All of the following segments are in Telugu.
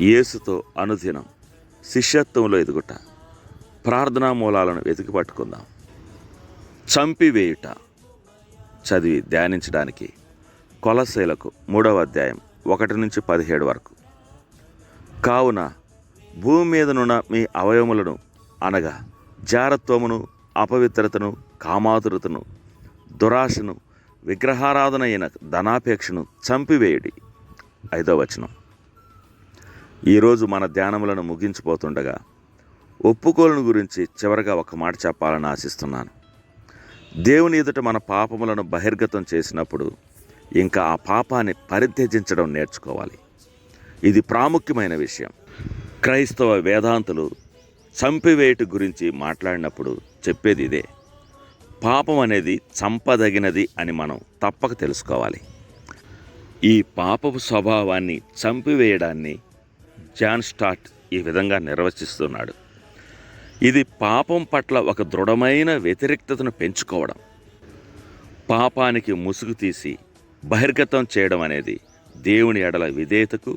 యేసుతో అనుదినం శిష్యత్వంలో ఎదుగుట, ప్రార్థనా మూలాలను వెతికి పట్టుకుందాం. చంపివేయుట చదివి ధ్యానించడానికి కొలస్సీలకు 3వ అధ్యాయం 1-17 వరకు. కావున భూమి మీదనున్న మీ అవయవములను అనగా జారత్వమును, అపవిత్రతను, కామాతురతను, దురాశను, విగ్రహారాధన అయిన ధనాపేక్షను చంపివేయుడి. 5వ వచనం. ఈరోజు మన ధ్యానములను ముగించిపోతుండగా ఒప్పుకోలను గురించి చివరగా ఒక మాట చెప్పాలని ఆశిస్తున్నాను. దేవుని ఎదుట మన పాపములను బహిర్గతం చేసినప్పుడు ఇంకా ఆ పాపాన్ని పరిత్యజించడం నేర్చుకోవాలి. ఇది ప్రాముఖ్యమైన విషయం. క్రైస్తవ వేదాంతులు చంపివేయుట గురించి మాట్లాడినప్పుడు చెప్పేది ఇదే. పాపం అనేది చంపదగినది అని మనం తప్పక తెలుసుకోవాలి. ఈ పాపపు స్వభావాన్ని చంపివేయడాన్ని జాన్ స్టార్ట్ ఈ విధంగా నిర్వచిస్తున్నాడు. ఇది పాపం పట్ల ఒక దృఢమైన వ్యతిరేకతను పెంచుకోవడం. పాపానికి ముసుగు తీసి బహిర్గతం చేయడం అనేది దేవుని ఎడల విధేయతకు,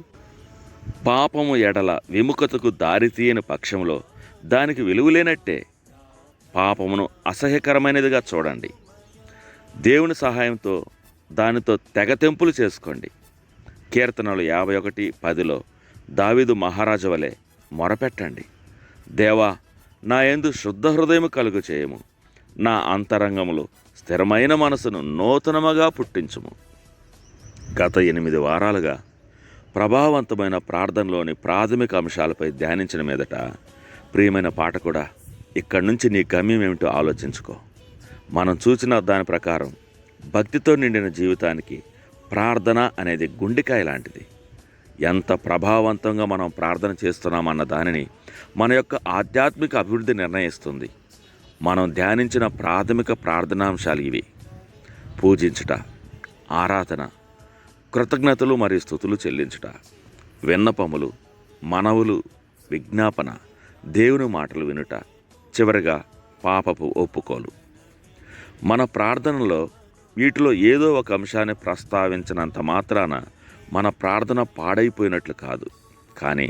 పాపము ఎడల విముఖతకు దారితీయని పక్షంలో దానికి విలువలేనట్టే. పాపమును అసహ్యకరమైనదిగా చూడండి. దేవుని సహాయంతో దానితో తెగతెంపులు చేసుకోండి. కీర్తనలు 51:10లో దావీదు మహారాజు వలె మొరపెట్టండి. దేవా, నా యందు శుద్ధ హృదయము కలుగు చేయము, నా అంతరంగములో స్థిరమైన మనసును నూతనముగా పుట్టించుము. గత 8 వారాలుగా ప్రభావవంతమైన ప్రార్థనలోని ప్రాథమిక అంశాలపై ధ్యానించిన మీదట, ప్రియమైన పాఠకుడా, ఇక్కడి నుంచి నీ గమ్యం ఏమిటో ఆలోచించుకో. మనం చూసిన దాని ప్రకారం భక్తితో నిండిన జీవితానికి ప్రార్థన అనేది గుండెకాయ లాంటిది. ఎంత ప్రభావవంతంగా మనం ప్రార్థన చేస్తున్నామన్న దానిని మన యొక్క ఆధ్యాత్మిక అభివృద్ధి నిర్ణయిస్తుంది. మనం ధ్యానించిన ప్రాథమిక ప్రార్థనాంశాలు ఇవి: పూజించుట, ఆరాధన, కృతజ్ఞతలు మరియు స్తుతులు చెల్లించుట, విన్నపములు, మనవులు, విజ్ఞాపన, దేవుని మాటలు వినుట, చివరిగా పాపపు ఒప్పుకోలు. మన ప్రార్థనలో వీటిలో ఏదో ఒక అంశాన్ని ప్రస్తావించినంత మాత్రాన మన ప్రార్థన పాడైపోయినట్లు కాదు. కానీ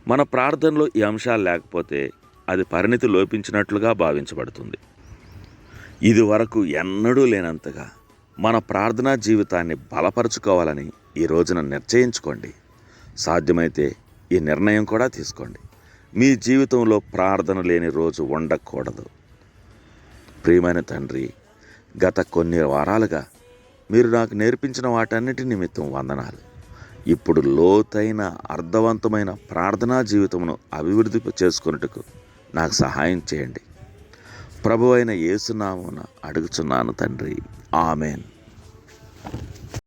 మన ప్రార్థనలో ఈ అంశాలు లేకపోతే అది పరిణితి లోపించినట్లుగా భావించబడుతుంది. ఇది వరకు ఎన్నడూ లేనంతగా మన ప్రార్థనా జీవితాన్ని బలపరుచుకోవాలని ఈ రోజున నిశ్చయించుకోండి. సాధ్యమైతే ఈ నిర్ణయం కూడా తీసుకోండి. మీ జీవితంలో ప్రార్థన లేని రోజు ఉండకూడదు. ప్రియమైన తండ్రి, గత కొన్ని వారాలుగా మీరు నాకు నేర్పించిన వాటన్నిటి నిమిత్తం వందనాలు. ఇప్పుడు లోతైన అర్థవంతమైన ప్రార్థనా జీవితమును అభివృద్ధి చేసుకొనుటకు నాకు సహాయం చేయండి. ప్రభువైన యేసు నామమున అడుగుచున్నాను తండ్రి. ఆమెన్.